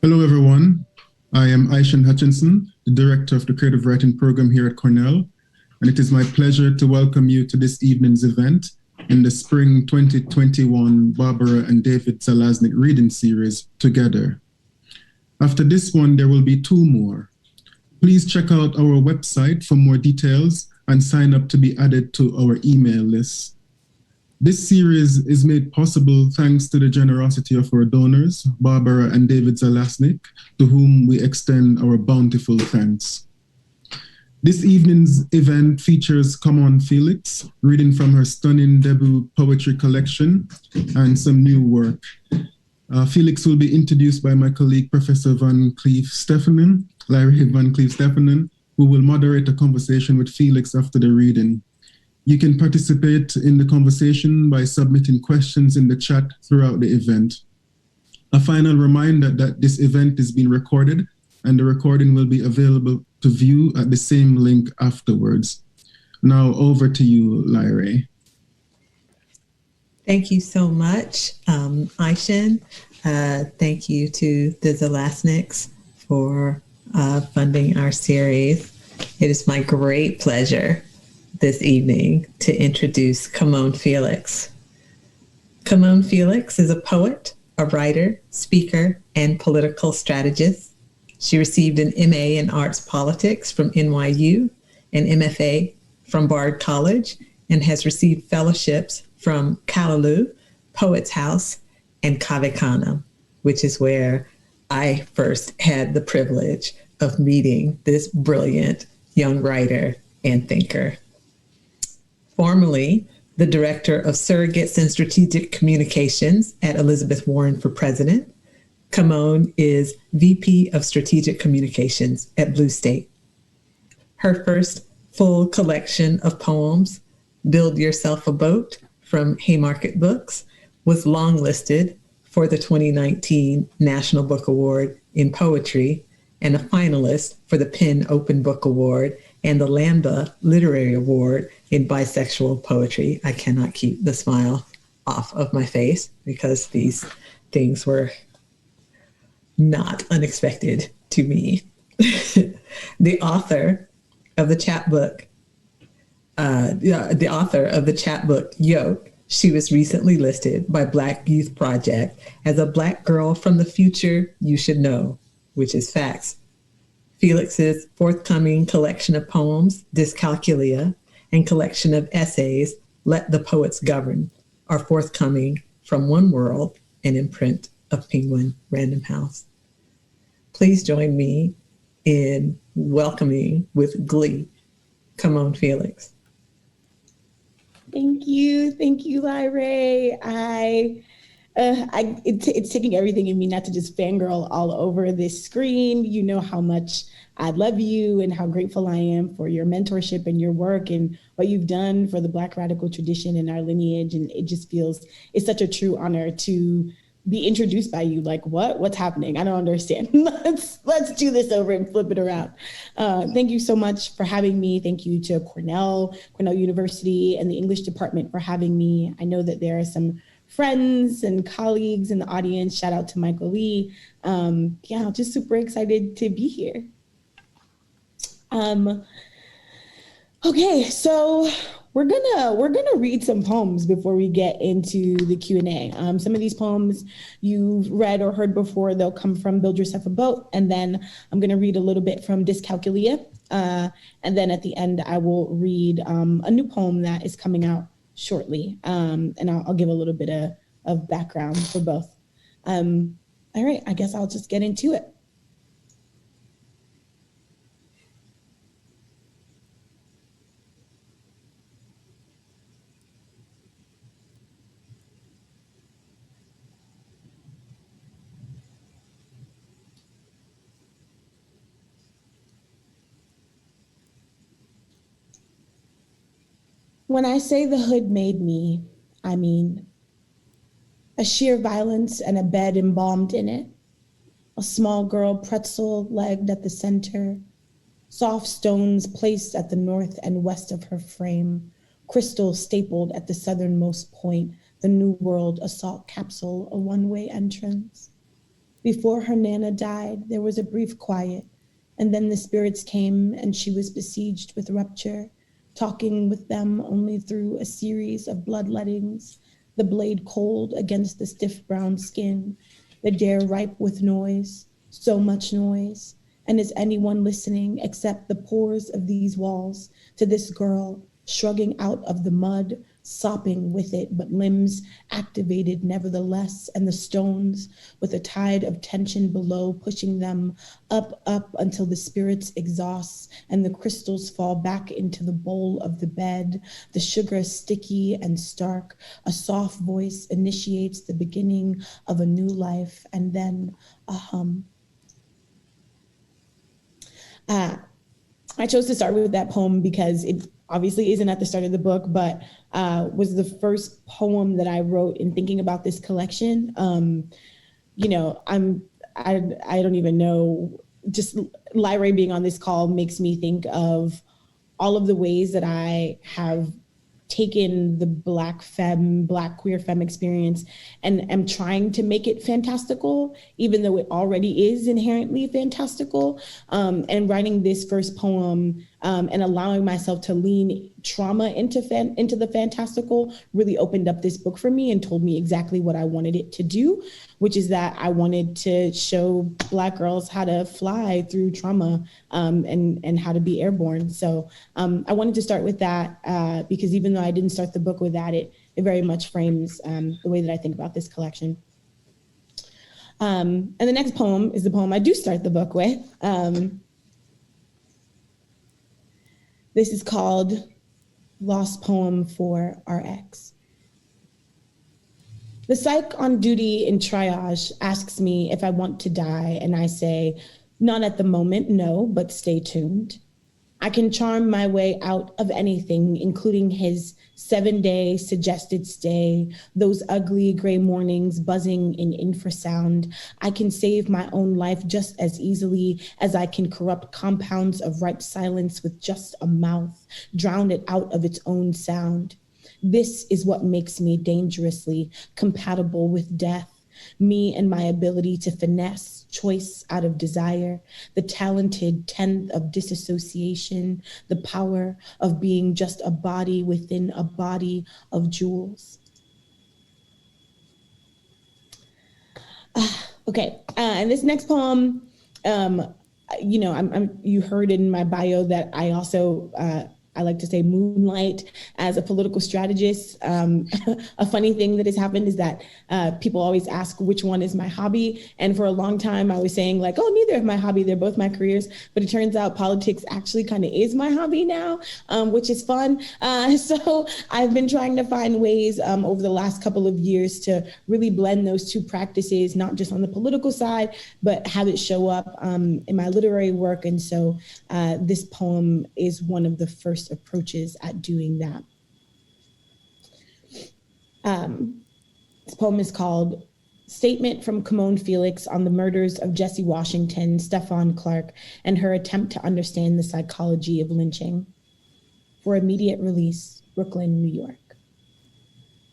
Hello, everyone. I am Aishan Hutchinson, the director of the Creative Writing Program here at Cornell, and it is my pleasure to welcome you to this evening's event in the Spring 2021 Barbara and David Zalaznick reading series, Together. After this one, there will be two more. Please check out our website for more details and sign up to be added to our email list. This series is made possible thanks to the generosity of our donors, Barbara and David Zalaznick, to whom we extend our bountiful thanks. This evening's event features Camonghne Felix, reading from her stunning debut poetry collection and some new work. Felix will be introduced by my colleague, Professor Van Clief-Stefanon, Lyrae Van Clief-Stefanon, who will moderate a conversation with Felix after the reading. You can participate in the conversation by submitting questions in the chat throughout the event. A final reminder that this event is being recorded and the recording will be available to view at the same link afterwards. Now over to you, Lyrae. Thank you so much, Aishan. Thank you to the Zalaznicks for funding our series. It is my great pleasure this evening to introduce Camonghne Felix. Camonghne Felix is a poet, a writer, speaker, and political strategist. She received an MA in Arts Politics from NYU, an MFA from Bard College, and has received fellowships from Callaloo, Poets House, and Cave Canem, which is where I first had the privilege of meeting this brilliant young writer and thinker. Formerly the Director of Surrogates and Strategic Communications at Elizabeth Warren for President, Camonghne is VP of Strategic Communications at Blue State. Her first full collection of poems, Build Yourself a Boat from Haymarket Books, was longlisted for the 2019 National Book Award in Poetry and a finalist for the PEN Open Book Award and the Lambda Literary Award in Bisexual Poetry. I cannot keep the smile off of my face because these things were not unexpected to me. The author of the chapbook, Yoke, she was recently listed by Black Youth Project as a Black girl from the future you should know, which is facts. Felix's forthcoming collection of poems, Dyscalculia, and collection of essays, Let the Poets Govern, are forthcoming from One World, an imprint of Penguin Random House. Please join me in welcoming with glee, Camonghne Felix. Thank you, Lyrae. It's taking everything in me not to just fangirl all over this screen. You know how much I love you and how grateful I am for your mentorship and your work and what you've done for the Black radical tradition and our lineage. And it just feels, it's such a true honor to be introduced by you. Like, what's happening? I don't understand. Let's do this over and flip it around. Thank you so much for having me. Thank you to Cornell University and the English department for having me. I know that there are some friends and colleagues in the audience. Shout out to Michael Lee. Just super excited to be here. Okay, so we're gonna read some poems before we get into the Q&A. Some of these poems you've read or heard before. They'll come from Build Yourself a Boat, and then I'm gonna read a little bit from Dyscalculia, and then at the end I will read a new poem that is coming out shortly, and I'll give a little bit of background for both. All right, I guess I'll just get into it. When I say the hood made me, I mean a sheer violence and a bed embalmed in it, a small girl pretzel-legged at the center, soft stones placed at the north and west of her frame, crystal stapled at the southernmost point, the New World assault capsule, a one-way entrance. Before her Nana died, there was a brief quiet, and then the spirits came and she was besieged with rupture, talking with them only through a series of bloodlettings, the blade cold against the stiff brown skin, the dare ripe with noise, so much noise. And is anyone listening except the pores of these walls to this girl shrugging out of the mud, sopping with it, but limbs activated nevertheless, and the stones with a tide of tension below pushing them up until the spirits exhaust and the crystals fall back into the bowl of the bed, the sugar sticky and stark. A soft voice initiates the beginning of a new life, and then a hum. I chose to start with that poem because it obviously isn't at the start of the book, but was the first poem that I wrote in thinking about this collection. I don't even know, just Lyrae being on this call makes me think of all of the ways that I have taken the Black queer femme experience and am trying to make it fantastical, even though it already is inherently fantastical. And writing this first poem and allowing myself to lean trauma into the fantastical really opened up this book for me and told me exactly what I wanted it to do, which is that I wanted to show Black girls how to fly through trauma and how to be airborne. So I wanted to start with that because even though I didn't start the book with that, it very much frames the way that I think about this collection. And the next poem is the poem I do start the book with. This is called Lost Poem for Our Ex. The psych on duty in triage asks me if I want to die, and I say, not at the moment, no, but stay tuned. I can charm my way out of anything, including his 7-day suggested stay, those ugly gray mornings buzzing in infrasound. I can save my own life just as easily as I can corrupt compounds of ripe silence with just a mouth, drown it out of its own sound. This is what makes me dangerously compatible with death. Me and my ability to finesse choice out of desire, the talented tenth of disassociation, the power of being just a body within a body of jewels. Okay, and this next poem, you heard in my bio that I also, I like to say moonlight as a political strategist. A funny thing that has happened is that people always ask which one is my hobby. And for a long time, I was saying like, oh, neither of my hobby, they're both my careers. But it turns out politics actually kind of is my hobby now, which is fun. So I've been trying to find ways over the last couple of years to really blend those two practices, not just on the political side, but have it show up in my literary work. And so this poem is one of the first approaches at doing that. This poem is called Statement from Camonghne Felix on the Murders of Jesse Washington, Stephon Clark, and Her Attempt to Understand the Psychology of Lynching. For immediate release, Brooklyn, New York.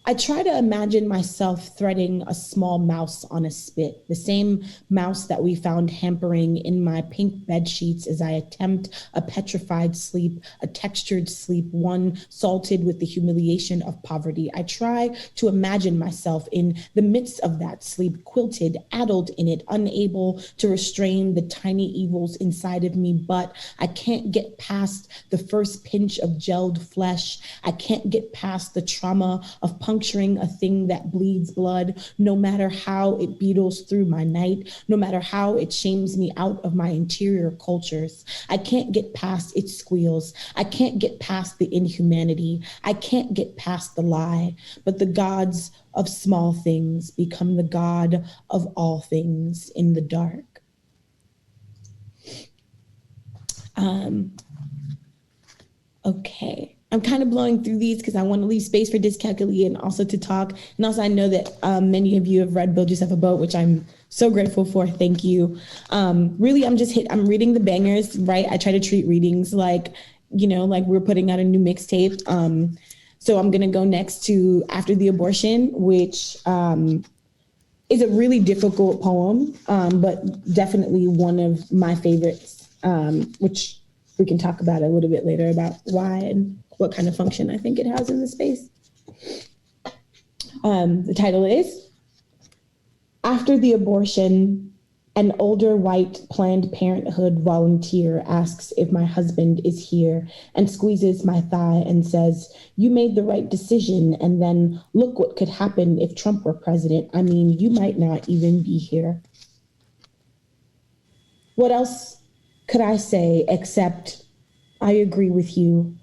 I try to imagine myself threading a small mouse on a spit, the same mouse that we found hampering in my pink bed sheets as I attempt a petrified sleep, a textured sleep, one salted with the humiliation of poverty. I try to imagine myself in the midst of that sleep, quilted, addled in it, unable to restrain the tiny evils inside of me, but I can't get past the first pinch of gelled flesh. I can't get past the trauma of puncturing a thing that bleeds blood, no matter how it beetles through my night, no matter how it shames me out of my interior cultures. I can't get past its squeals. I can't get past the inhumanity. I can't get past the lie. But the gods of small things become the God of all things in the dark. Okay. I'm kind of blowing through these because I want to leave space for Dyscalculia and also to talk. And also I know that many of you have read Build Yourself a Boat, which I'm so grateful for. Thank you. Really, I'm reading the bangers, right? I try to treat readings like we're putting out a new mixtape. So I'm going to go next to After the Abortion, which is a really difficult poem, but definitely one of my favorites, which we can talk about a little bit later about why and what kind of function I think it has in the space. The title is After the Abortion, an older white Planned Parenthood volunteer asks if my husband is here and squeezes my thigh and says, "You made the right decision, and then look what could happen if Trump were president. I mean, you might not even be here." What else could I say except I agree with you,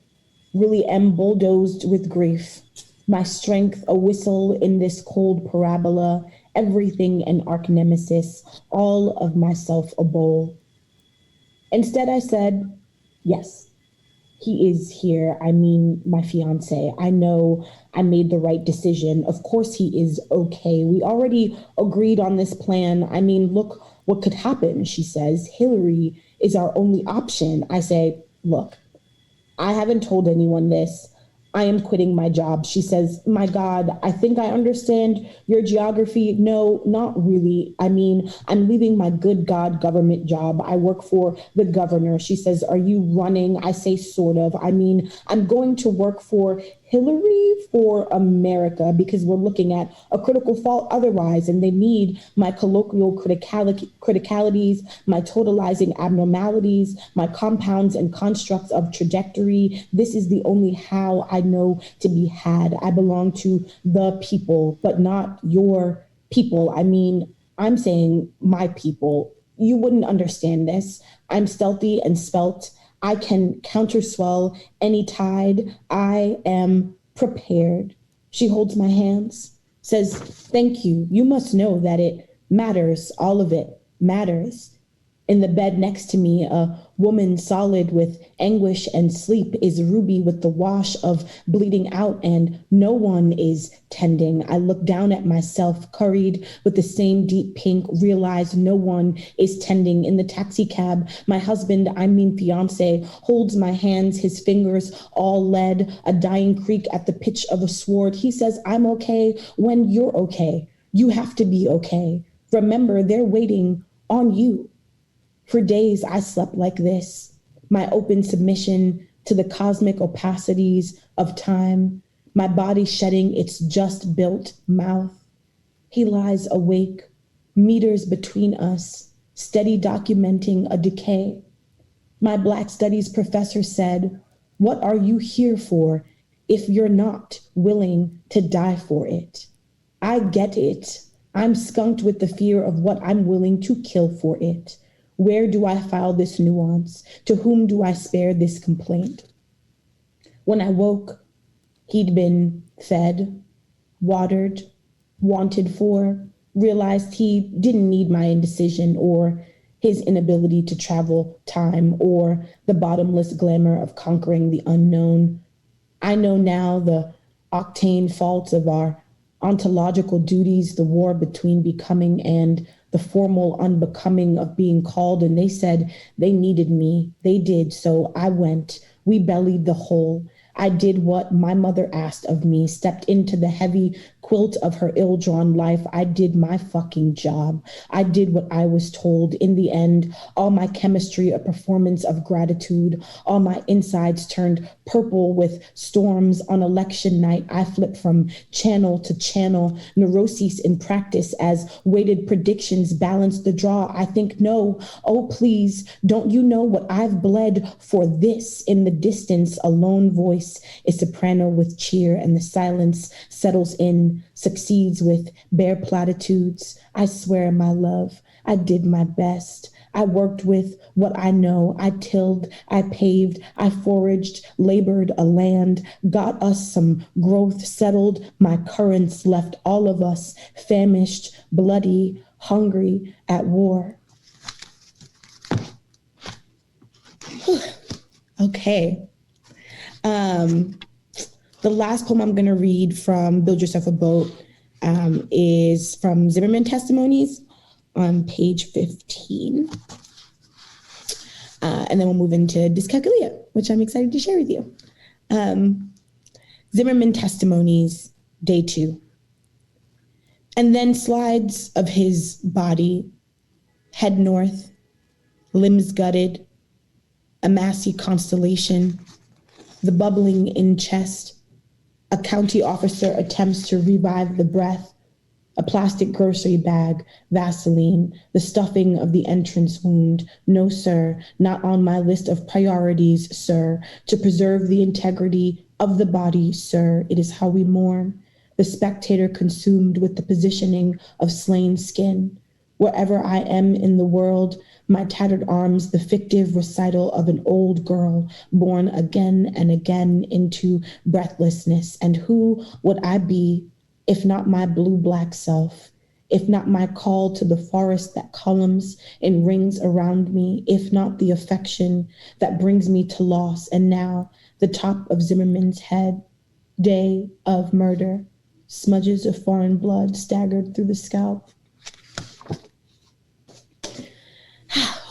really am bulldozed with grief. My strength a whistle in this cold parabola, everything an arch nemesis, all of myself a bowl. Instead I said, yes, he is here. I mean, my fiance. I know I made the right decision. Of course he is okay. We already agreed on this plan. I mean, look what could happen, she says. Hillary is our only option. I say, look, I haven't told anyone this. I am quitting my job. She says, my God, I think I understand your geography. No, not really. I mean, I'm leaving my good God government job. I work for the governor. She says, are you running? I say, sort of. I mean, I'm going to work for Hillary for America because we're looking at a critical fault otherwise, and they need my colloquial criticalities, my totalizing abnormalities, my compounds and constructs of trajectory. This is the only how I know to be had. I belong to the people, but not your people. I mean, I'm saying my people. You wouldn't understand this. I'm stealthy and spelt. I can counterswell any tide. I am prepared. She holds my hands, says, thank you. You must know that it matters. All of it matters. In the bed next to me, a woman solid with anguish and sleep is Ruby with the wash of bleeding out, and no one is tending. I look down at myself, curried with the same deep pink, realize no one is tending. In the taxi cab, my husband, I mean fiance, holds my hands, his fingers all lead, a dying creak at the pitch of a sword. He says, I'm okay when you're okay. You have to be okay. Remember, they're waiting on you. For days, I slept like this, my open submission to the cosmic opacities of time, my body shedding its just built mouth. He lies awake, meters between us, steady documenting a decay. My Black Studies professor said, what are you here for if you're not willing to die for it? I get it. I'm skunked with the fear of what I'm willing to kill for it. Where do I file this nuance? To whom do I spare this complaint? When I woke, he'd been fed, watered, wanted for, realized he didn't need my indecision or his inability to travel time or the bottomless glamour of conquering the unknown. I know now the octane faults of our ontological duties, the war between becoming and the formal unbecoming of being called. And they said they needed me. They did. So I went. We bellied the hole. I did what my mother asked of me, stepped into the heavy quilt of her ill-drawn life. I did my fucking job. I did what I was told. In the end, all my chemistry a performance of gratitude. All my insides turned purple with storms on election night. I flipped from channel to channel, neuroses in practice as weighted predictions balanced the draw. I think, no, oh please, don't you know what I've bled for this? In the distance, a lone voice, a soprano with cheer, and the silence settles in, succeeds with bare platitudes. I swear, my love, I did my best. I worked with what I know. I tilled, I paved, I foraged, labored a land, got us some growth, settled my currents, left all of us famished, bloody, hungry, at war. Okay. The last poem I'm going to read from Build Yourself a Boat is from Zimmerman Testimonies on page 15. And then we'll move into Dyscalculia, which I'm excited to share with you. Zimmerman Testimonies, day 2. And then slides of his body, head north, limbs gutted, a massy constellation, the bubbling in chest. A county officer attempts to revive the breath, a plastic grocery bag, Vaseline, the stuffing of the entrance wound. No, sir, not on my list of priorities, sir. To preserve the integrity of the body, sir, it is how we mourn. The spectator consumed with the positioning of slain skin. Wherever I am in the world, my tattered arms, the fictive recital of an old girl born again and again into breathlessness. And who would I be if not my blue-black self, if not my call to the forest that columns in rings around me, if not the affection that brings me to loss? And now the top of Zimmerman's head, day of murder, smudges of foreign blood staggered through the scalp.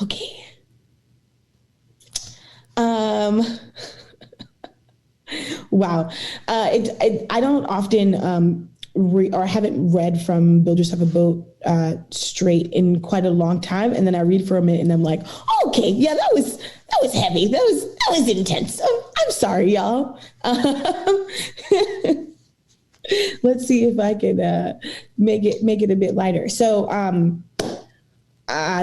Okay. Wow. I don't often or haven't read from Build Yourself a Boat straight in quite a long time, and then I read for a minute and I'm like, okay, yeah, that was heavy. That was intense. I'm sorry, y'all. Let's see if I can make it a bit lighter. So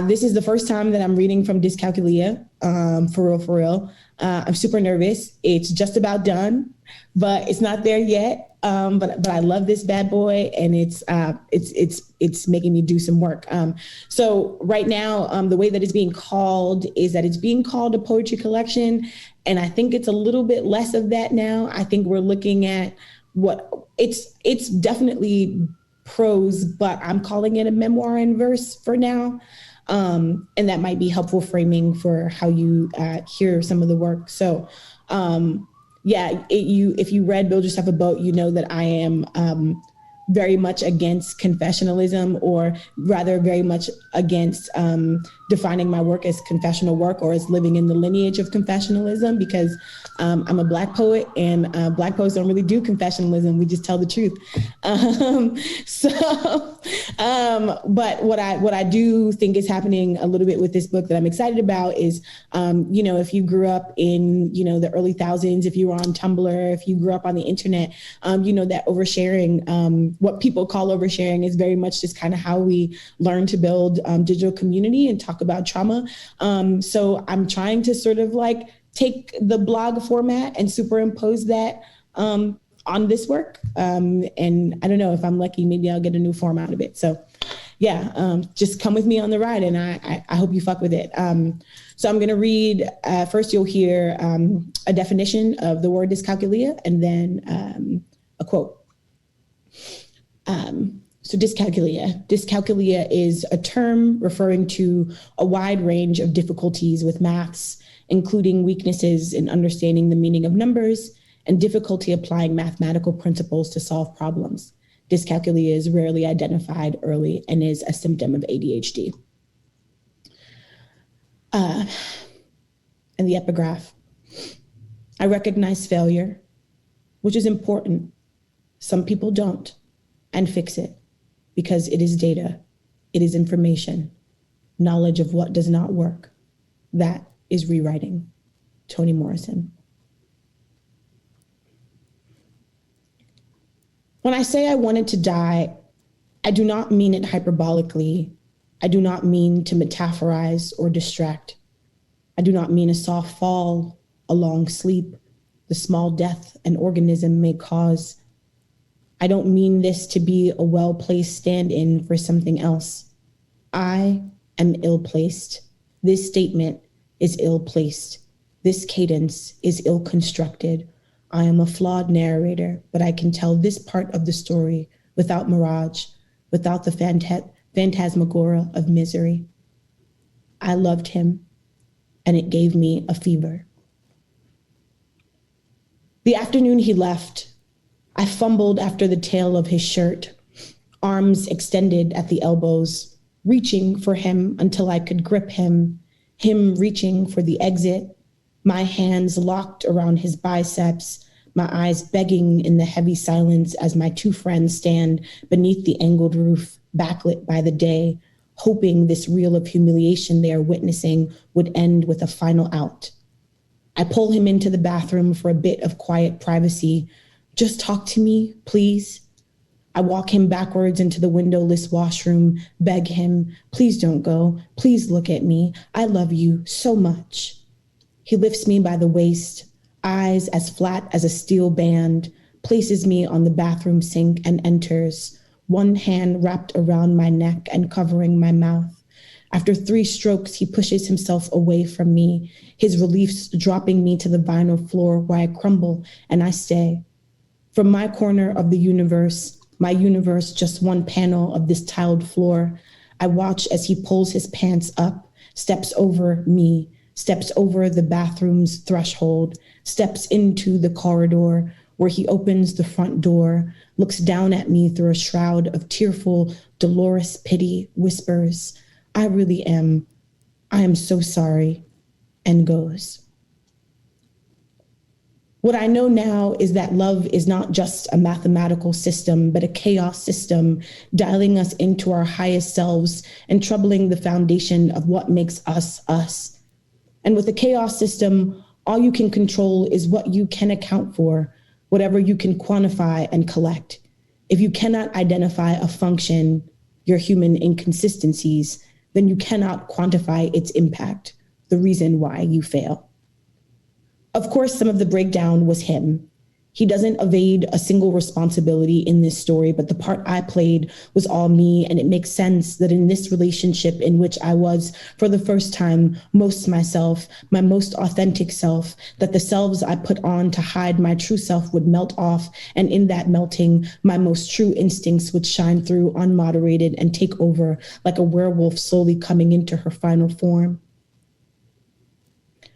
this is the first time that I'm reading from Dyscalculia, for real. I'm super nervous. It's just about done, but it's not there yet. But I love this bad boy, and it's making me do some work. So right now, the way that it's being called is that it's being called a poetry collection, and I think it's a little bit less of that now. I think we're looking at what it's definitely prose, but I'm calling it a memoir in verse for now. And that might be helpful framing for how you hear some of the work. So, if you read Build Yourself a Boat, you know that I am very much against confessionalism, or rather very much against defining my work as confessional work or as living in the lineage of confessionalism, because I'm a Black poet, and Black poets don't really do confessionalism. We just tell the truth. But what I do think is happening a little bit with this book that I'm excited about is, if you grew up in, the early thousands, if you were on Tumblr, if you grew up on the internet, that oversharing, what people call oversharing, is very much just kind of how we learn to build digital community and talk about trauma. So I'm trying to sort of like take the blog format and superimpose that on this work. And I don't know, if I'm lucky, maybe I'll get a new form out of it. So yeah, just come with me on the ride, and I hope you fuck with it. So I'm going to read, first you'll hear a definition of the word dyscalculia, and then a quote. So dyscalculia. Dyscalculia is a term referring to a wide range of difficulties with maths, including weaknesses in understanding the meaning of numbers and difficulty applying mathematical principles to solve problems. Dyscalculia is rarely identified early and is a symptom of ADHD. And the epigraph. I recognize failure, which is important. Some people don't, and fix it, because it is data, it is information, knowledge of what does not work. That is rewriting. Toni Morrison. When I say I wanted to die, I do not mean it hyperbolically. I do not mean to metaphorize or distract. I do not mean a soft fall, a long sleep, the small death an organism may cause. I don't mean this to be a well-placed stand-in for something else. I am ill-placed. This statement is ill-placed. This cadence is ill-constructed. I am a flawed narrator, but I can tell this part of the story without mirage, without the phantasmagoria of misery. I loved him, and it gave me a fever. The afternoon he left, I fumbled after the tail of his shirt, arms extended at the elbows, reaching for him until I could grip him reaching for the exit, my hands locked around his biceps, my eyes begging in the heavy silence as my two friends stand beneath the angled roof, backlit by the day, hoping this reel of humiliation they are witnessing would end with a final out. I pull him into the bathroom for a bit of quiet privacy. Just talk to me, please. I walk him backwards into the windowless washroom, beg him, please don't go. Please look at me. I love you so much. He lifts me by the waist, eyes as flat as a steel band, places me on the bathroom sink and enters, one hand wrapped around my neck and covering my mouth. After 3 strokes, he pushes himself away from me, his relief dropping me to the vinyl floor where I crumble and I stay. From my corner of the universe, my universe just one panel of this tiled floor, I watch as he pulls his pants up, steps over me, steps over the bathroom's threshold, steps into the corridor where he opens the front door, looks down at me through a shroud of tearful, dolorous pity, whispers, I really am. I am so sorry, and goes. What I know now is that love is not just a mathematical system, but a chaos system, dialing us into our highest selves and troubling the foundation of what makes us us. And with a chaos system, all you can control is what you can account for, whatever you can quantify and collect. If you cannot identify a function, your human inconsistencies, then you cannot quantify its impact, the reason why you fail. Of course, some of the breakdown was him. He doesn't evade a single responsibility in this story, but the part I played was all me, and it makes sense that in this relationship in which I was, for the first time, most myself, my most authentic self, that the selves I put on to hide my true self would melt off, and in that melting, my most true instincts would shine through unmoderated and take over like a werewolf slowly coming into her final form.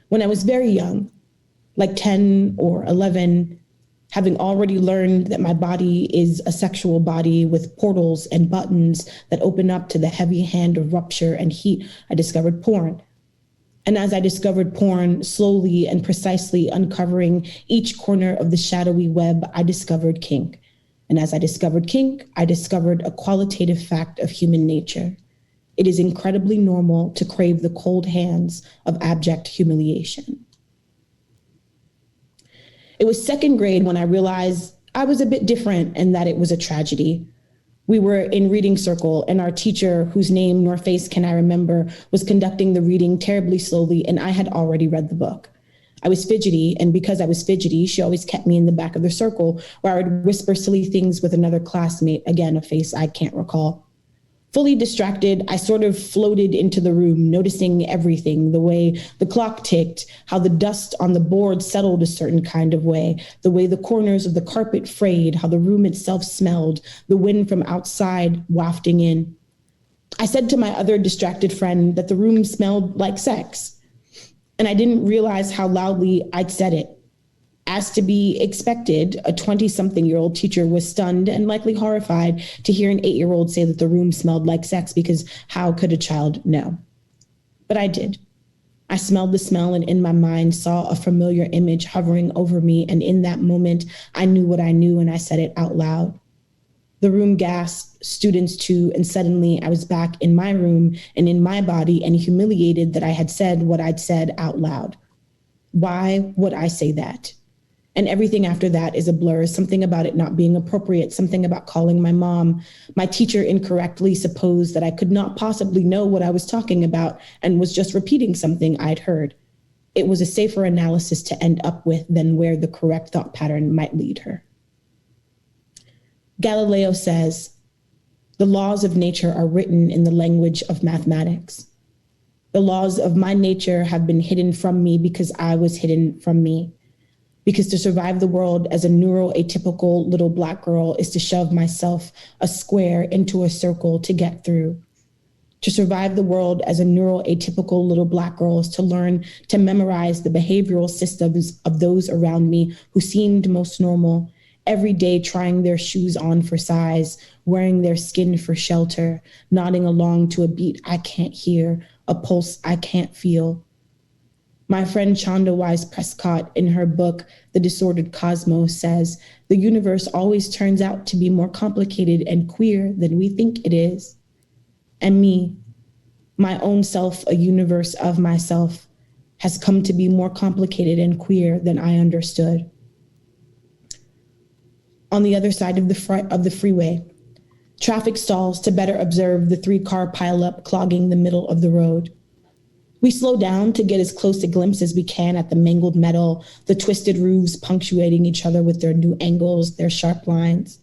When I was very young, like 10 or 11, having already learned that my body is a sexual body with portals and buttons that open up to the heavy hand of rupture and heat, I discovered porn. And as I discovered porn, slowly and precisely uncovering each corner of the shadowy web, I discovered kink. And as I discovered kink, I discovered a qualitative fact of human nature. It is incredibly normal to crave the cold hands of abject humiliation. It was second grade when I realized I was a bit different and that it was a tragedy. We were in reading circle and our teacher, whose name nor face can I remember, was conducting the reading terribly slowly, and I had already read the book. I was fidgety, and because I was fidgety, she always kept me in the back of the circle where I would whisper silly things with another classmate, again, a face I can't recall. Fully distracted, I sort of floated into the room, noticing everything, the way the clock ticked, how the dust on the board settled a certain kind of way, the way the corners of the carpet frayed, how the room itself smelled, the wind from outside wafting in. I said to my other distracted friend that the room smelled like sex, and I didn't realize how loudly I'd said it. As to be expected, a 20-something-year-old teacher was stunned and likely horrified to hear an 8-year-old say that the room smelled like sex, because how could a child know? But I did. I smelled the smell and in my mind saw a familiar image hovering over me, and in that moment, I knew what I knew and I said it out loud. The room gasped, students too, and suddenly I was back in my room and in my body and humiliated that I had said what I'd said out loud. Why would I say that? And everything after that is a blur, something about it not being appropriate, something about calling my mom. My teacher incorrectly supposed that I could not possibly know what I was talking about and was just repeating something I'd heard. It was a safer analysis to end up with than where the correct thought pattern might lead her. Galileo says, the laws of nature are written in the language of mathematics. The laws of my nature have been hidden from me because I was hidden from me. Because to survive the world as a neuroatypical little Black girl is to shove myself a square into a circle to get through. To survive the world as a neuroatypical little Black girl is to learn to memorize the behavioral systems of those around me who seemed most normal, every day trying their shoes on for size, wearing their skin for shelter, nodding along to a beat I can't hear, a pulse I can't feel. My friend Chonda Wise Prescott, in her book, The Disordered Cosmos, says, the universe always turns out to be more complicated and queer than we think it is. And me, my own self, a universe of myself, has come to be more complicated and queer than I understood. On the other side of the freeway, traffic stalls to better observe the 3-car pileup clogging the middle of the road. We slow down to get as close a glimpse as we can at the mangled metal, the twisted roofs punctuating each other with their new angles, their sharp lines.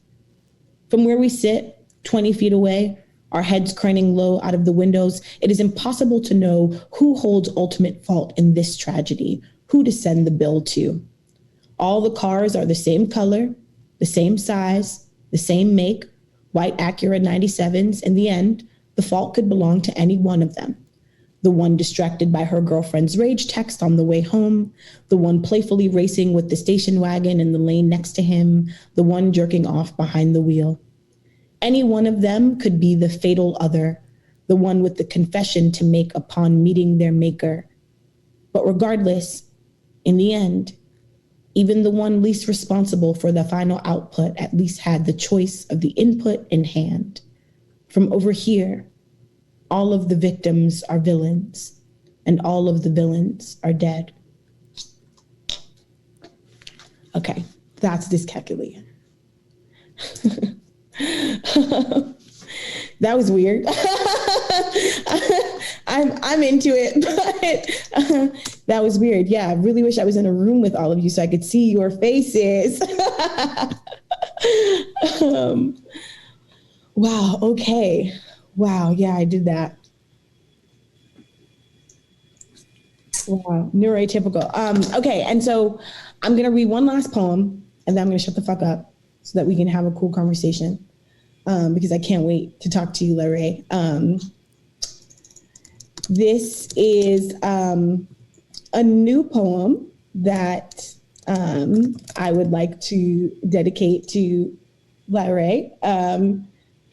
From where we sit, 20 feet away, our heads craning low out of the windows, it is impossible to know who holds ultimate fault in this tragedy, who to send the bill to. All the cars are the same color, the same size, the same make, white Acura 97s. In the end, the fault could belong to any one of them. The one distracted by her girlfriend's rage text on the way home, the one playfully racing with the station wagon in the lane next to him, the one jerking off behind the wheel. Any one of them could be the fatal other, the one with the confession to make upon meeting their maker. But regardless, in the end, even the one least responsible for the final output at least had the choice of the input in hand. From over here, all of the victims are villains, and all of the villains are dead. Okay, that's Dyscalculia. That was weird. I'm into it, but that was weird. Yeah, I really wish I was in a room with all of you so I could see your faces. Wow, okay. Wow, yeah, I did that. Wow, neurotypical. Okay, and so I'm gonna read one last poem, and then I'm gonna shut the fuck up so that we can have a cool conversation. Because I can't wait to talk to you, Lyrae. This is a new poem that I would like to dedicate to Lyrae.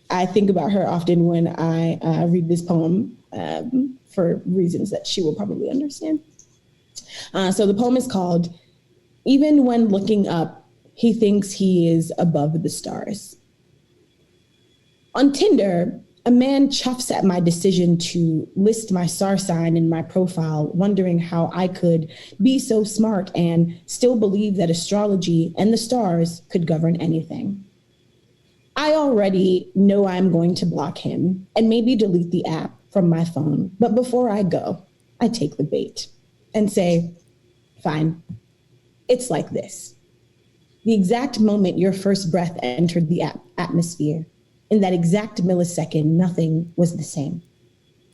I think about her often when I read this poem for reasons that she will probably understand. So the poem is called, Even When Looking Up, He Thinks He Is Above the Stars. On Tinder, a man chuffs at my decision to list my star sign in my profile, wondering how I could be so smart and still believe that astrology and the stars could govern anything. I already know I'm going to block him and maybe delete the app from my phone. But before I go, I take the bait and say, fine, it's like this. The exact moment your first breath entered the atmosphere, in that exact millisecond, nothing was the same.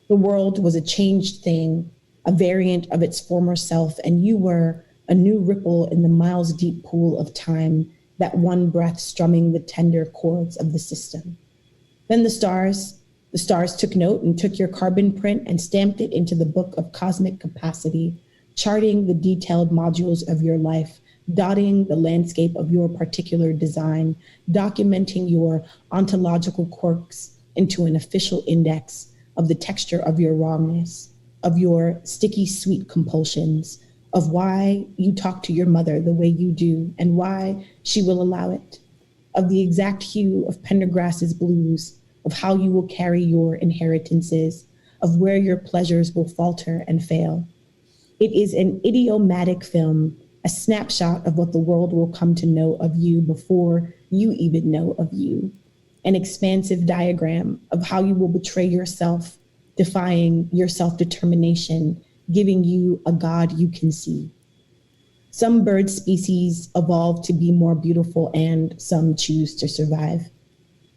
The world was a changed thing, a variant of its former self, and you were a new ripple in the miles-deep pool of time, that one breath strumming the tender chords of the system. Then the stars took note and took your carbon print and stamped it into the book of cosmic capacity, charting the detailed modules of your life, dotting the landscape of your particular design, documenting your ontological quirks into an official index of the texture of your wrongness, of your sticky sweet compulsions, of why you talk to your mother the way you do and why she will allow it, of the exact hue of Pendergrass's blues, of how you will carry your inheritances, of where your pleasures will falter and fail. It is an idiomatic film, a snapshot of what the world will come to know of you before you even know of you, an expansive diagram of how you will betray yourself, defying your self-determination, giving you a God you can see. Some bird species evolve to be more beautiful and some choose to survive.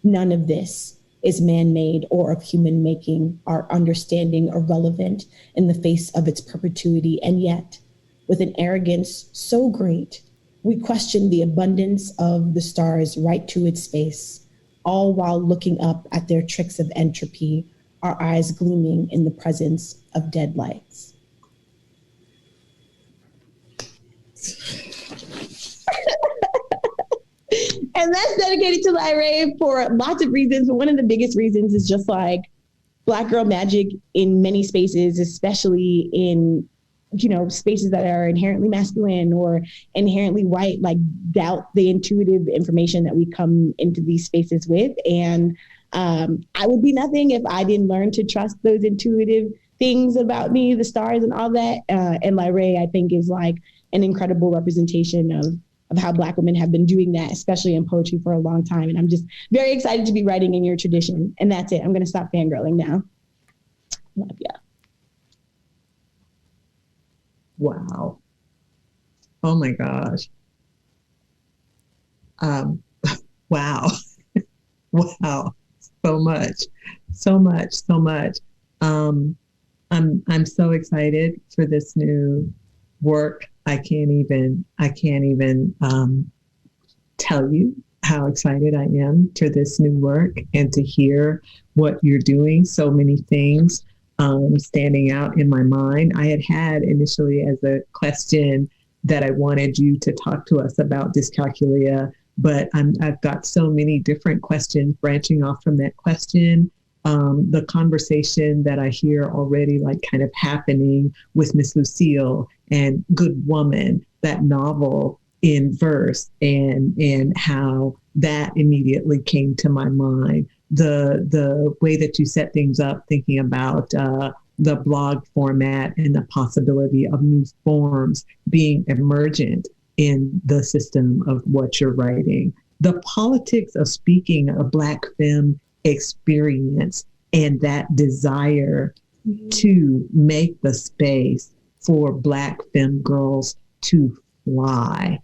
None of this is man-made or of human making, our understanding irrelevant in the face of its perpetuity. And yet, with an arrogance so great, we question the abundance of the stars right to its face, all while looking up at their tricks of entropy, our eyes gleaming in the presence of dead lights. And that's dedicated to Lyrae for lots of reasons, but one of the biggest reasons is just like Black girl magic in many spaces, especially in spaces that are inherently masculine or inherently white, like doubt the intuitive information that we come into these spaces with. And I would be nothing if I didn't learn to trust those intuitive things about me, the stars and all that. And Lyrae, I think, is like an incredible representation of how Black women have been doing that, especially in poetry, for a long time. And I'm just very excited to be writing in your tradition. And that's it. I'm going to stop fangirling now. Love ya. Wow. Oh my gosh. Wow. Wow. So much. I'm so excited for this new work. I can't even tell you how excited I am for this new work and to hear what you're doing. So many things standing out in my mind. I had initially as a question that I wanted you to talk to us about dyscalculia, but I've got so many different questions branching off from that question. The conversation that I hear already like kind of happening with Miss Lucille and Good Woman, that novel in verse, and how that immediately came to my mind. The way that you set things up, thinking about the blog format and the possibility of new forms being emergent in the system of what you're writing. The politics of speaking a Black femme experience and that desire to make the space for Black femme girls to fly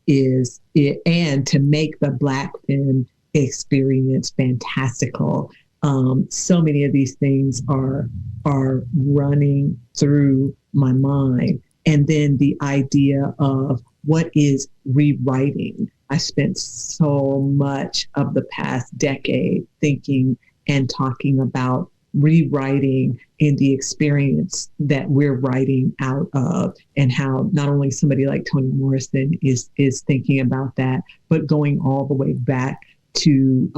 is it, and to make the Black femme experience fantastical. So many of these things are running through my mind. And then the idea of what is rewriting. I spent so much of the past decade thinking and talking about rewriting in the experience that we're writing out of, and how not only somebody like Toni Morrison is thinking about that, but going all the way back to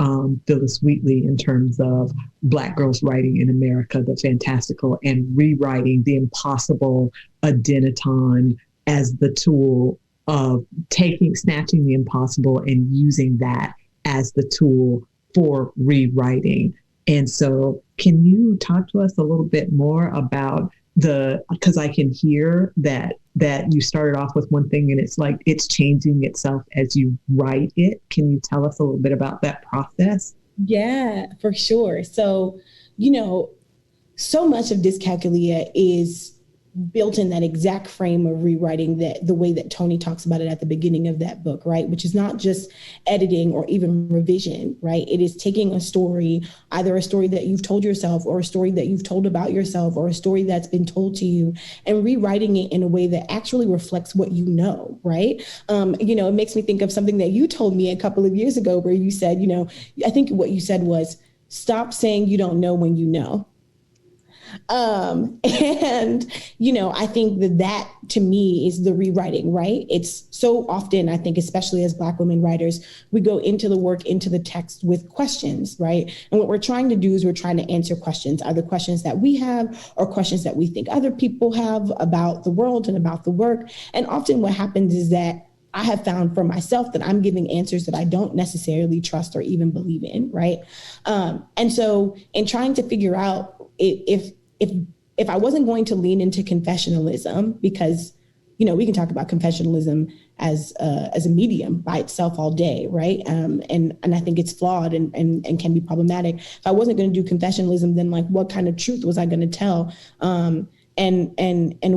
Phyllis Wheatley in terms of Black girls writing in America, the fantastical, and rewriting the impossible Adenaton as the tool of snatching the impossible and using that as the tool for rewriting. And so can you talk to us a little bit more about because I can hear that you started off with one thing and it's like it's changing itself as you write it. Can you tell us a little bit about that process? Yeah, for sure. So, so much of Dyscalculia is built in that exact frame of rewriting, that the way that Toni talks about it at the beginning of that book, right? Which is not just editing or even revision, right? It is taking a story, either a story that you've told yourself or a story that you've told about yourself or a story that's been told to you, and rewriting it in a way that actually reflects what you know, right? It makes me think of something that you told me a couple of years ago where you said, I think what you said was, stop saying you don't know when you know. I think that to me is the rewriting, right? It's so often, I think, especially as Black women writers, we go into the work, into the text with questions, right? And what we're trying to do is we're trying to answer questions, either questions that we have or questions that we think other people have about the world and about the work. And often what happens is that I have found for myself that I'm giving answers that I don't necessarily trust or even believe in, right? And so in trying to figure out if I wasn't going to lean into confessionalism, because, we can talk about confessionalism as a medium by itself all day, right? And I think it's flawed and can be problematic. If I wasn't going to do confessionalism, then like what kind of truth was I going to tell? And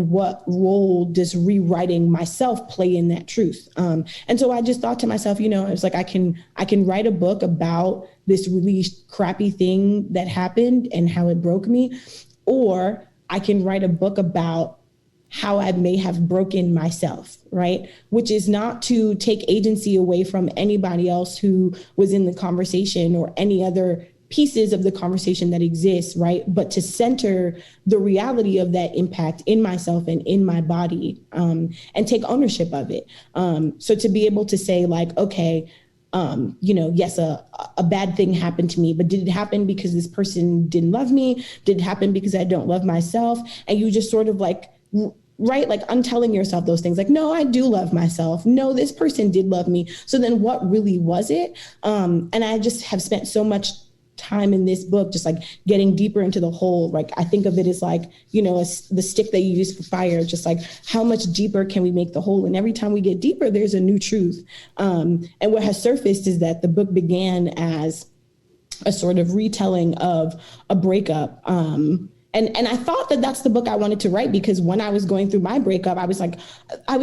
what role does rewriting myself play in that truth? And so I just thought to myself, it's like I can write a book about this really crappy thing that happened and how it broke me, or I can write a book about how I may have broken myself, right? Which is not to take agency away from anybody else who was in the conversation or any other pieces of the conversation that exists, right? But to center the reality of that impact in myself and in my body, and take ownership of it. So to be able to say like, okay, yes, a bad thing happened to me, but did it happen because this person didn't love me? Did it happen because I don't love myself? And you just sort of like right? Like untelling yourself those things like, no, I do love myself. No, this person did love me. So then what really was it? And I just have spent so much time in this book, just like getting deeper into the whole, like, I think of it as like, the stick that you use for fire, just like how much deeper can we make the whole? And every time we get deeper, there's a new truth. And what has surfaced is that the book began as a sort of retelling of a breakup. And I thought that that's the book I wanted to write, because when I was going through my breakup, I was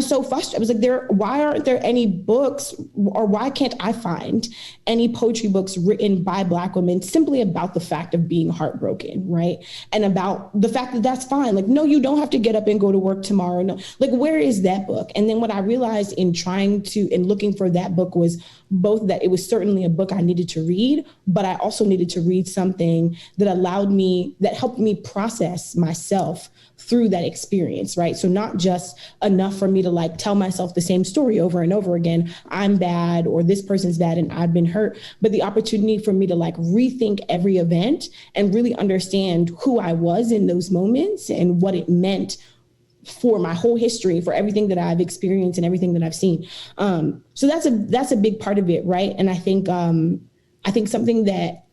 so frustrated. I was like, why aren't there any books, or why can't I find any poetry books written by Black women simply about the fact of being heartbroken, right? And about the fact that that's fine. Like, no, you don't have to get up and go to work tomorrow. No, like, where is that book? And then what I realized in looking for that book was both that it was certainly a book I needed to read, but I also needed to read something that helped me process myself through that experience, right? So not just enough for me to like tell myself the same story over and over again, I'm bad, or this person's bad and I've been hurt, but the opportunity for me to like rethink every event and really understand who I was in those moments and what it meant for my whole history, for everything that I've experienced and everything that I've seen. So that's a big part of it, right? And I think something that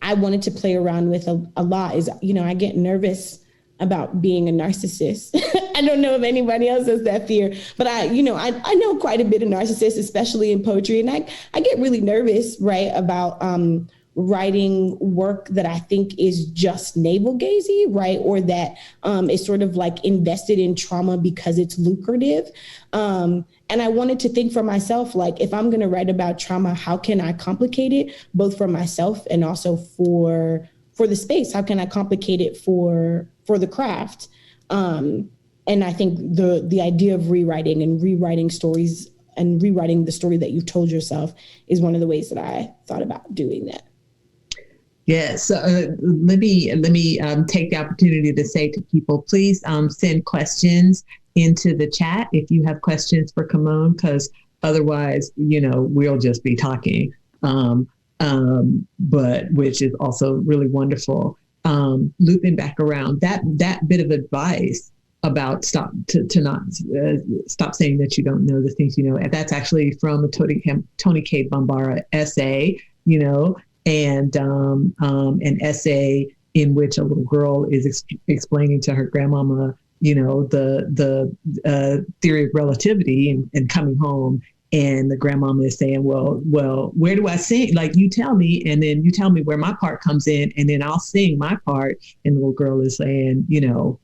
I wanted to play around with a lot is, I get nervous about being a narcissist. I don't know if anybody else has that fear, but I know quite a bit of narcissists, especially in poetry, and I get really nervous, right, about writing work that I think is just navel gazing, right? Or that is sort of like invested in trauma because it's lucrative. And I wanted to think for myself, like, if I'm going to write about trauma, how can I complicate it both for myself and also for the space? How can I complicate it for the craft? And I think the idea of rewriting stories and rewriting the story that you've told yourself is one of the ways that I thought about doing that. Yes. Let me take the opportunity to say to people, please send questions into the chat if you have questions for Camonghne, because otherwise, we'll just be talking, but which is also really wonderful. Looping back around that bit of advice about stop saying that you don't know the things you know. And that's actually from a Toni Cade Bambara essay, and an essay in which a little girl is explaining to her grandmama, the theory of relativity and coming home. And the grandmama is saying, well, where do I sing? Like, you tell me, and then you tell me where my part comes in, and then I'll sing my part. And the little girl is saying, well,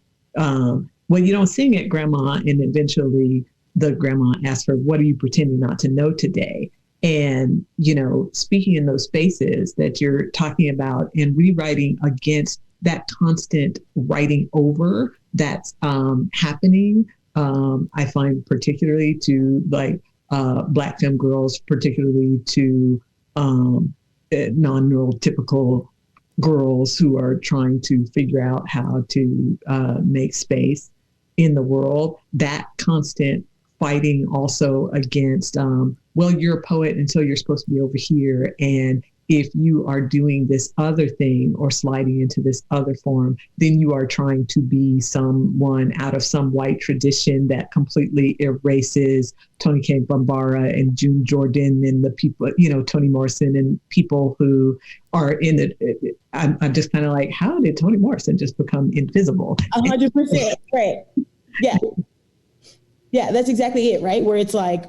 you don't sing it, Grandma. And eventually the grandma asks her, what are you pretending not to know today? And, speaking in those spaces that you're talking about and rewriting against that constant writing over that's happening, I find particularly to Black femme girls, particularly to non-neurotypical girls who are trying to figure out how to make space in the world, that constant fighting also against, you're a poet and so you're supposed to be over here. And if you are doing this other thing or sliding into this other form, then you are trying to be someone out of some white tradition that completely erases Toni Cade Bambara and June Jordan and the people, Toni Morrison and people who are in it. I'm just kind of like, how did Toni Morrison just become invisible? 100%. Right. Yeah. Yeah, that's exactly it, right? Where it's like,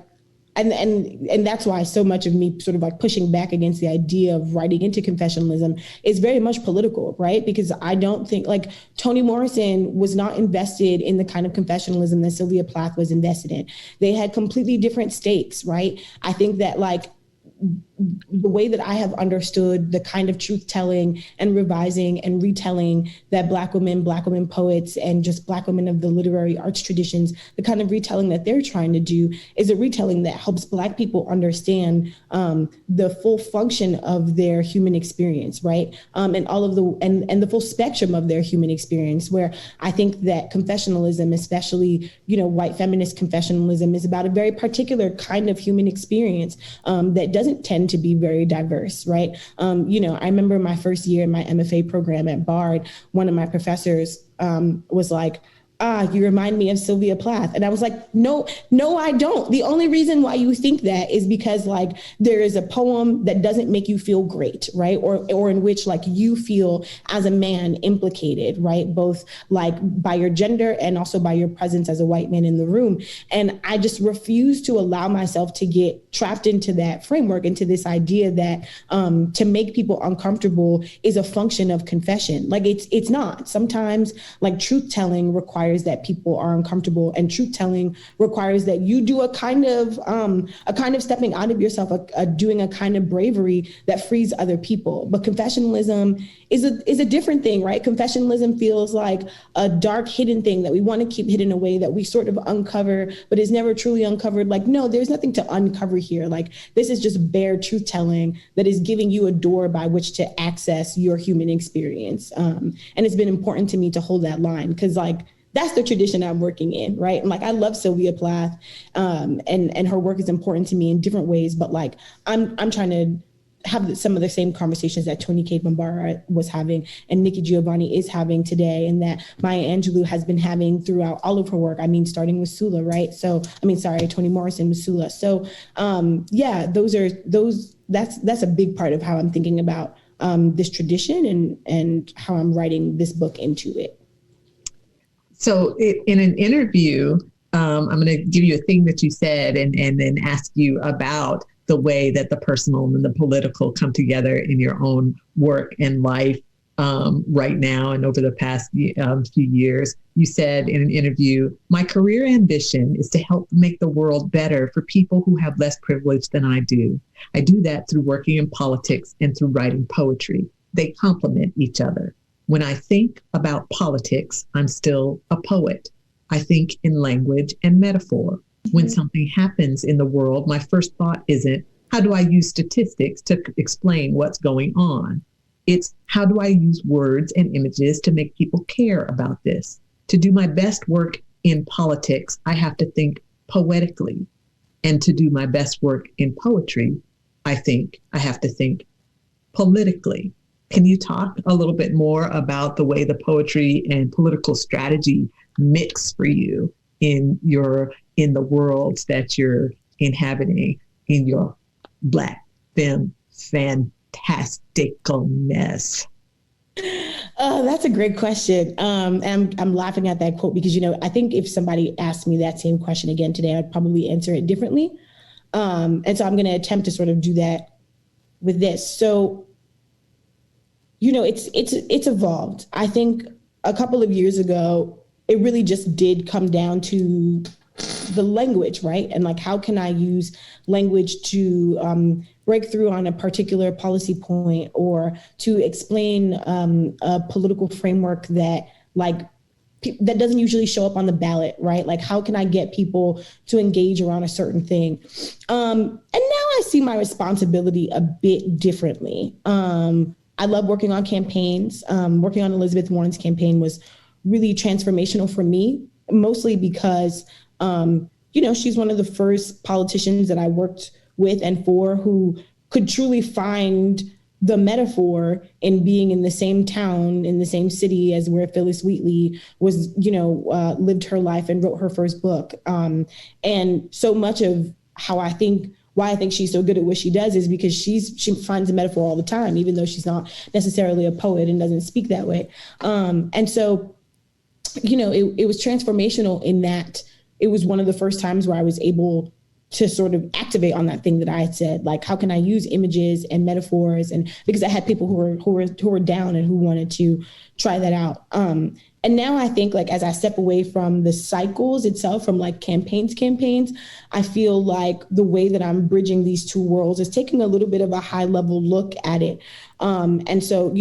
and that's why so much of me sort of like pushing back against the idea of writing into confessionalism is very much political, right? Because I don't think, like, Toni Morrison was not invested in the kind of confessionalism that Sylvia Plath was invested in. They had completely different stakes, right? I think that, like, the way that I have understood the kind of truth telling and revising and retelling that Black women poets, and just Black women of the literary arts traditions, the kind of retelling that they're trying to do is a retelling that helps Black people understand the full function of their human experience, right? And all of the full spectrum of their human experience, where I think that confessionalism, especially, white feminist confessionalism, is about a very particular kind of human experience that doesn't tend to be very diverse, right? I remember my first year in my MFA program at Bard, one of my professors was like, You remind me of Sylvia Plath. And I was like, no, I don't. The only reason why you think that is because like there is a poem that doesn't make you feel great, right? Or in which like you feel as a man implicated, right? Both like by your gender and also by your presence as a white man in the room. And I just refuse to allow myself to get trapped into that framework, into this idea that to make people uncomfortable is a function of confession. Like it's not. Sometimes like truth telling requires that people are uncomfortable, and truth telling requires that you do a kind of stepping out of yourself, doing a kind of bravery that frees other people. But confessionalism is a different thing, right? Confessionalism feels like a dark hidden thing that we want to keep hidden away, that we sort of uncover, but is never truly uncovered. Like, no, there's nothing to uncover here. Like, this is just bare truth telling that is giving you a door by which to access your human experience. And it's been important to me to hold that line, because like, that's the tradition I'm working in, right? And like, I love Sylvia Plath, and her work is important to me in different ways, but like, I'm trying to have some of the same conversations that Toni Cade Bambara was having and Nikki Giovanni is having today, and that Maya Angelou has been having throughout all of her work. I mean, starting with Sula, right? Toni Morrison with Sula. So that's a big part of how I'm thinking about this tradition and how I'm writing this book into it. So in an interview, I'm going to give you a thing that you said and then ask you about the way that the personal and the political come together in your own work and life right now and over the past few years. You said in an interview, "My career ambition is to help make the world better for people who have less privilege than I do. I do that through working in politics and through writing poetry. They complement each other. When I think about politics, I'm still a poet. I think in language and metaphor. When something happens in the world, my first thought isn't, how do I use statistics to explain what's going on? It's, how do I use words and images to make people care about this? To do my best work in politics, I have to think poetically. And to do my best work in poetry, I think I have to think politically." Can you talk a little bit more about the way the poetry and political strategy mix for you in the worlds that you're inhabiting in your Black femme fantasticalness? That's a great question. And I'm laughing at that quote because, I think if somebody asked me that same question again today, I'd probably answer it differently. And so I'm going to attempt to sort of do that with this. So, it's evolved. I think a couple of years ago, it really just did come down to the language, right? And like, how can I use language to break through on a particular policy point, or to explain a political framework that that doesn't usually show up on the ballot, right? Like, how can I get people to engage around a certain thing? And now I see my responsibility a bit differently. I love working on campaigns. Working on Elizabeth Warren's campaign was really transformational for me, mostly because, she's one of the first politicians that I worked with and for who could truly find the metaphor in being in the same town, in the same city as where Phyllis Wheatley was, lived her life and wrote her first book. And so much of why I think she's so good at what she does is because she finds a metaphor all the time, even though she's not necessarily a poet and doesn't speak that way. And so, it was transformational in that it was one of the first times where I was able to sort of activate on that thing that I had said, like, how can I use images and metaphors? And because I had people who were down and who wanted to try that out. And now I think, like, as I step away from the cycles itself, from like campaigns, I feel like the way that I'm bridging these two worlds is taking a little bit of a high level look at it. And so,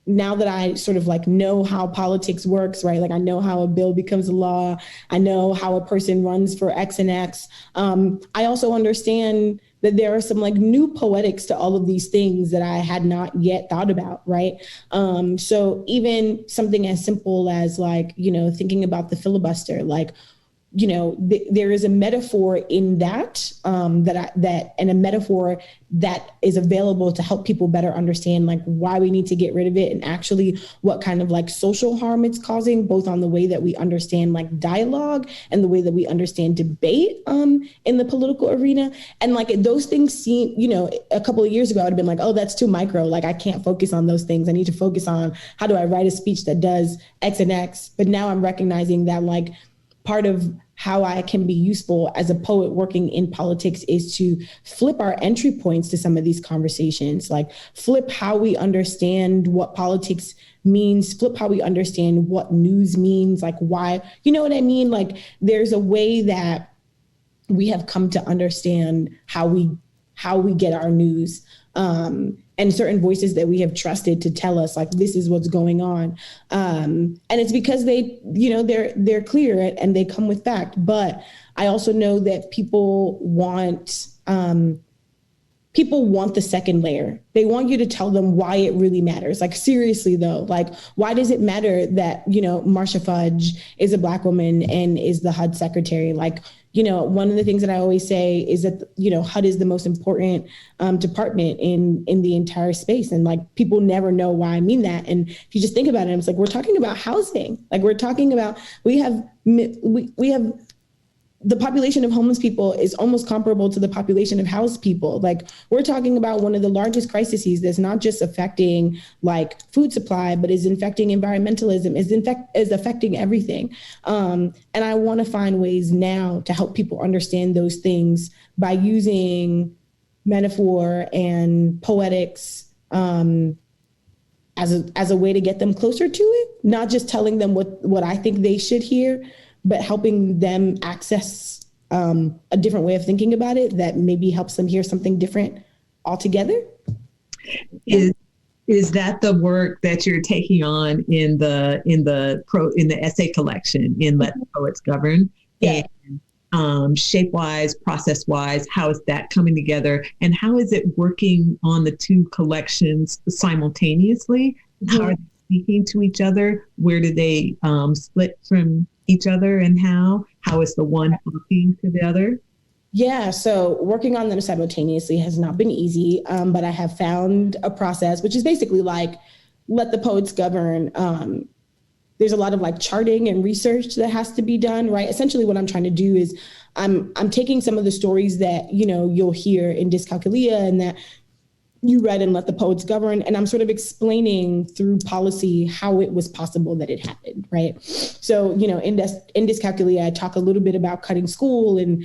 now that I sort of like know how politics works, right? Like, I know how a bill becomes a law. I know how a person runs for X and X. I also understand that there are some like new poetics to all of these things that I had not yet thought about, right? So even something as simple as like, thinking about the filibuster, like, there is a metaphor in that, and a metaphor that is available to help people better understand like why we need to get rid of it and actually what kind of like social harm it's causing, both on the way that we understand like dialogue and the way that we understand debate in the political arena. And like those things seem, a couple of years ago, I would have been like, oh, that's too micro. Like I can't focus on those things. I need to focus on how do I write a speech that does X and X. But now I'm recognizing that like part of how I can be useful as a poet working in politics is to flip our entry points to some of these conversations, like flip how we understand what politics means, flip how we understand what news means, like why, you know what I mean? Like there's a way that we have come to understand how we get our news. And certain voices that we have trusted to tell us like this is what's going on, and it's because they're clear and they come with fact. But I also know that people want the second layer. They want you to tell them why it really matters. Like seriously though, like why does it matter that Marcia Fudge is a Black woman and is the HUD secretary? Like one of the things that I always say is that, HUD is the most important department in the entire space. And like, people never know why I mean that. And if you just think about it, it's like, we're talking about housing. Like we're talking about, we have the population of homeless people is almost comparable to the population of housed people. Like we're talking about one of the largest crises that's not just affecting like food supply, but is affecting environmentalism, is affecting everything. And I want to find ways now to help people understand those things by using metaphor and poetics as a way to get them closer to it, not just telling them what I think they should hear, but helping them access a different way of thinking about it that maybe helps them hear something different altogether. Is that the work that you're taking on in the essay collection in Let the Poets Govern? Yeah. And shape-wise, process-wise, how is that coming together? And how is it working on the two collections simultaneously? Mm-hmm. How are they speaking to each other? Where do they split from each other, and how is the one talking to the other? Yeah, so working on them simultaneously has not been easy, but I have found a process, which is basically like, let the poets govern. There's a lot of like charting and research that has to be done, right? Essentially what I'm trying to do is I'm taking some of the stories that, you'll hear in Dyscalculia and that you read in Let the Poets Govern, and I'm sort of explaining through policy how it was possible that it happened, right? So, in Dyscalculia, I talk a little bit about cutting school and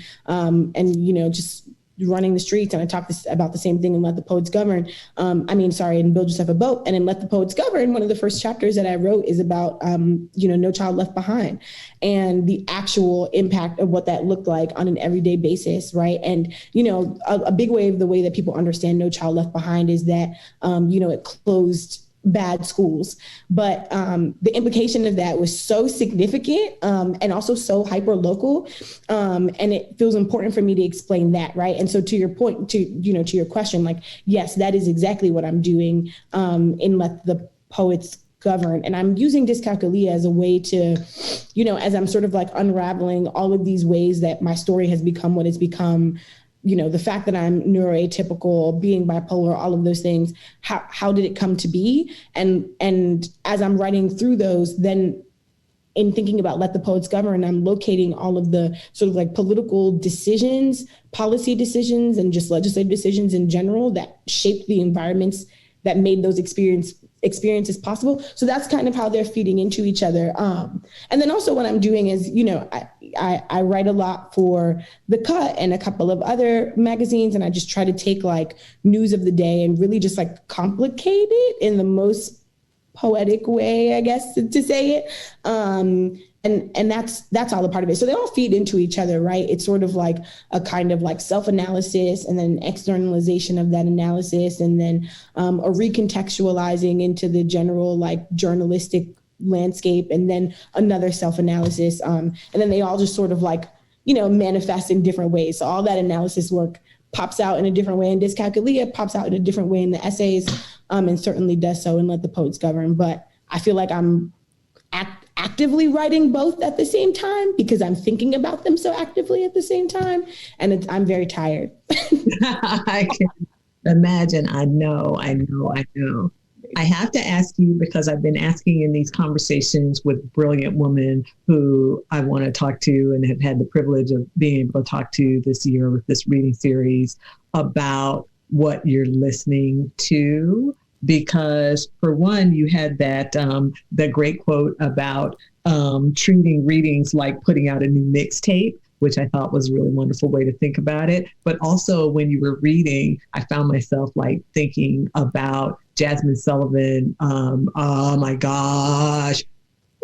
just running the streets, and I talk about the same thing in Let the Poets Govern. In Build Yourself a Boat. And in Let the Poets Govern, one of the first chapters that I wrote is about, No Child Left Behind and the actual impact of what that looked like on an everyday basis, right? And, a big way of the way that people understand No Child Left Behind is that, it closed bad schools. But the implication of that was so significant and also so hyper local. And it feels important for me to explain that, right? And so to your point, to your question, like, yes, that is exactly what I'm doing in Let the Poets Govern. And I'm using Dyscalculia as a way to, as I'm sort of like unraveling all of these ways that my story has become what it's become, the fact that I'm neuroatypical, being bipolar, all of those things, how did it come to be? And as I'm writing through those, then in thinking about Let the Poets Govern, I'm locating all of the sort of like political decisions, policy decisions, and just legislative decisions in general that shaped the environments that made those experiences possible. So that's kind of how they're feeding into each other. And then also what I'm doing is, I write a lot for The Cut and a couple of other magazines, and I just try to take like news of the day and really just like complicate it in the most poetic way, I guess, to say it. And that's all a part of it. So they all feed into each other, right? It's sort of like a kind of like self-analysis and then externalization of that analysis, and then a recontextualizing into the general like journalistic landscape, and then another self-analysis. And then they all just sort of like, manifest in different ways. So all that analysis work pops out in a different way in Dyscalculia, pops out in a different way in the essays, and certainly does so in Let the Poets Govern. But I feel like I'm actively writing both at the same time because I'm thinking about them so actively at the same time. And I'm very tired. I can imagine. I know. I have to ask you, because I've been asking in these conversations with brilliant women who I want to talk to and have had the privilege of being able to talk to this year with this reading series, about what you're listening to. Because for one, you had that great quote about treating readings like putting out a new mixtape, which I thought was a really wonderful way to think about it. But also when you were reading, I found myself like thinking about Jasmine Sullivan. Oh my gosh.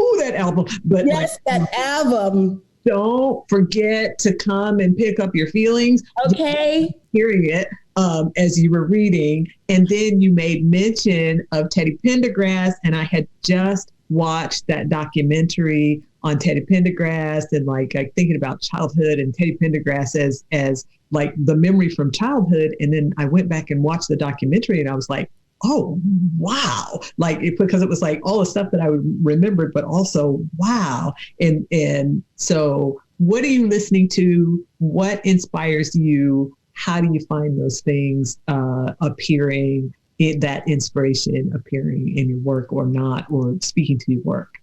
Oh, that album. But yes, that album. Don't forget to come and pick up your feelings. Okay. Hearing it as you were reading. And then you made mention of Teddy Pendergrass, and I had just watched that documentary on Teddy Pendergrass, and like thinking about childhood and Teddy Pendergrass as like the memory from childhood. And then I went back and watched the documentary, and I was like, oh, wow. Because it was like all the stuff that I remembered, but also, wow. And so what are you listening to? What inspires you? How do you find those things appearing, that inspiration appearing in your work or not, or speaking to your work?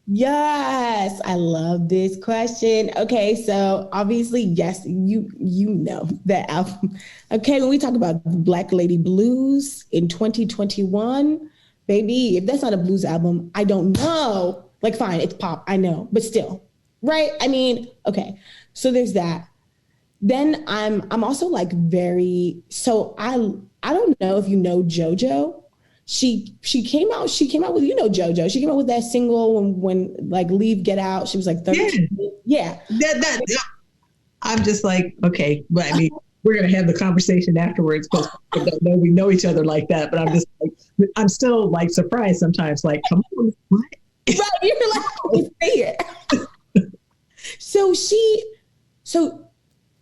Yes, I love this question. Okay, so obviously, yes, you know that album. Okay, when we talk about Black Lady Blues in 2021, baby, if that's not a blues album, I don't know. Like, fine, it's pop, I know, but still, right? I mean, okay, so there's that. Then I'm also like so I don't know if you know JoJo. She came out with, JoJo. She came out with that single when like Leave Get Out. She was like 13. Yeah. I'm just like, okay, but I mean, we're going to have the conversation afterwards because I don't know we know each other like that. But I'm just like, I'm still like surprised sometimes, like, come on, what? Right, you're like, say it. So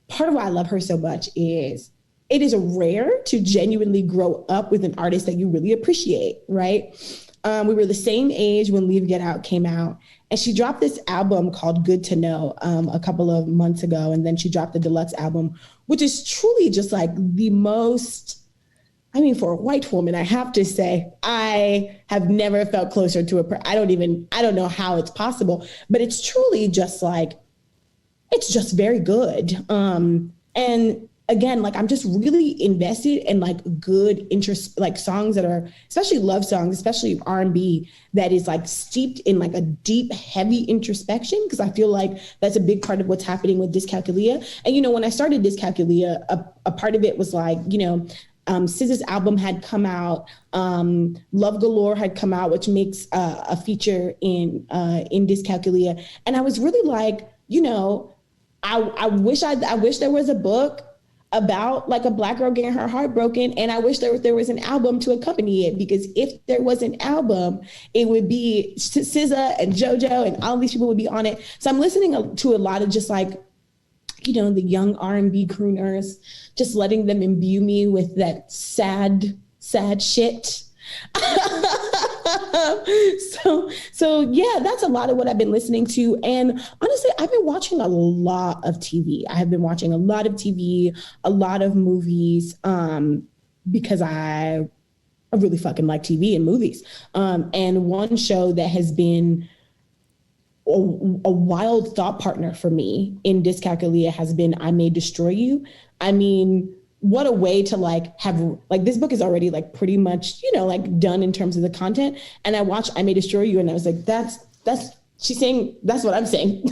part of why I love her so much is it is rare to genuinely grow up with an artist that you really appreciate, right? We were the same age when Leave Get Out came out, and she dropped this album called Good to Know a couple of months ago, and then she dropped the deluxe album, which is truly just like the most, I mean, for a white woman, I have to say, I have never felt closer to I don't know how it's possible, but it's truly just like, it's just very good. And again, like I'm just really invested in like good interest, like songs that are, especially love songs, especially R&B, that is like steeped in like a deep, heavy introspection. Cause I feel like that's a big part of what's happening with Dyscalculia. And, when I started Dyscalculia, a part of it was like, SZA's album had come out, Love Galore had come out, which makes a feature in Dyscalculia. And I was really like, I wish there was a book about like a Black girl getting her heart broken. And I wish there was an album to accompany it, because if there was an album, it would be SZA and JoJo and all these people would be on it. So I'm listening to a lot of just like, the young R&B crooners, just letting them imbue me with that sad shit. So yeah, that's a lot of what I've been listening to. And honestly, I've been watching a lot of TV. I have been watching a lot of TV, a lot of movies, because I really fucking like TV and movies. And one show that has been a wild thought partner for me in Dyscalculia has been I May Destroy You. I mean, what a way to like have, like, this book is already like pretty much, like done in terms of the content. And I watched I May Destroy You, and I was like, she's saying, that's what I'm saying.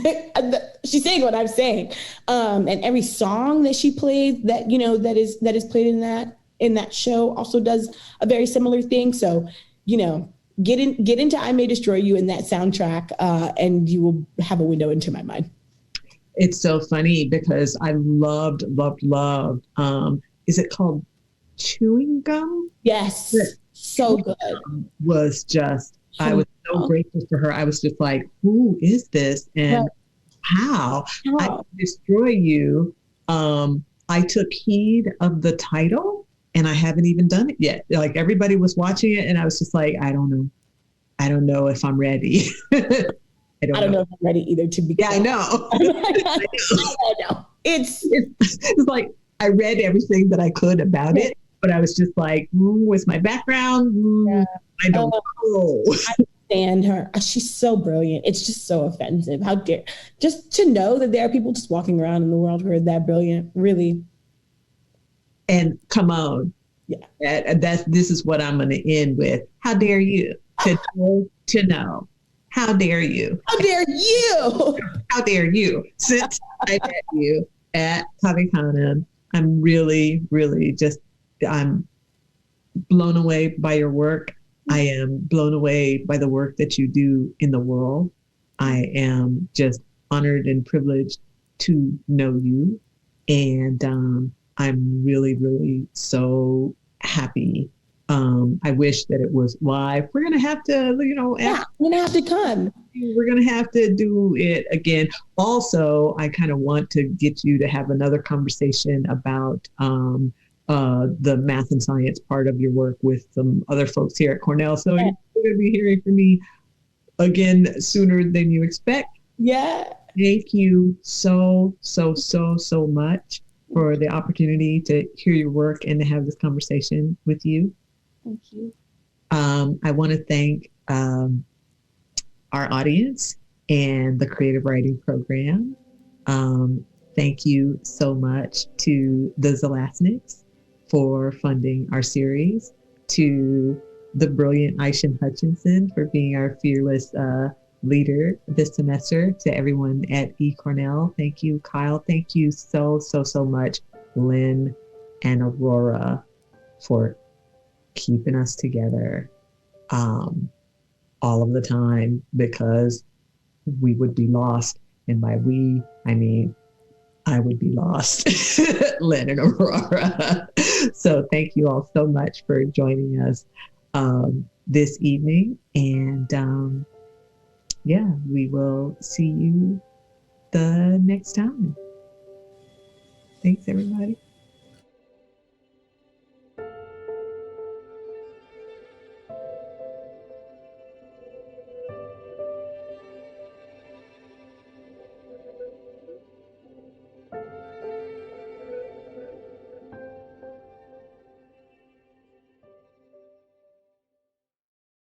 She's saying what I'm saying. And every song that she played that, that is played in that show also does a very similar thing. So, get into I May Destroy You in that soundtrack, and you will have a window into my mind. It's so funny because I loved, is it called Chewing Gum? Yes. So good. Was just, I was so grateful for her. I was just like, who is this? And how? I Destroy You. I took heed of the title, and I haven't even done it yet. Like, everybody was watching it, and I was just like, I don't know. I don't know if I'm ready. I don't know if I'm ready either to be. Yeah, I know. I know. It's like I read everything that I could about it, but I was just like, what's my background? I don't know. I understand her. She's so brilliant. It's just so offensive. How dare, just to know that there are people just walking around in the world who are that brilliant, really. And come on. Yeah. This is what I'm going to end with. How dare you to know? How dare you? How dare you? How dare you? Since I met you at Camonghne, I'm really, really I'm blown away by your work. I am blown away by the work that you do in the world. I am just honored and privileged to know you. And I'm really, really so happy. I wish that it was live. We're going to have to, we're going to have to come. We're going to have to do it again. Also, I kind of want to get you to have another conversation about the math and science part of your work with some other folks here at Cornell. So you're going to be hearing from me again sooner than you expect. Yeah. Thank you so much for the opportunity to hear your work and to have this conversation with you. Thank you. I want to thank our audience and the Creative Writing Program. Thank you so much to the Zalaznicks for funding our series, to the brilliant Aishan Hutchinson for being our fearless leader this semester, to everyone at Cornell. Thank you, Kyle. Thank you so much, Lynn and Aurora, for keeping us together all of the time, because we would be lost. And by we, I mean, I would be lost, Lynn and Aurora. So thank you all so much for joining us this evening. And we will see you the next time. Thanks, everybody.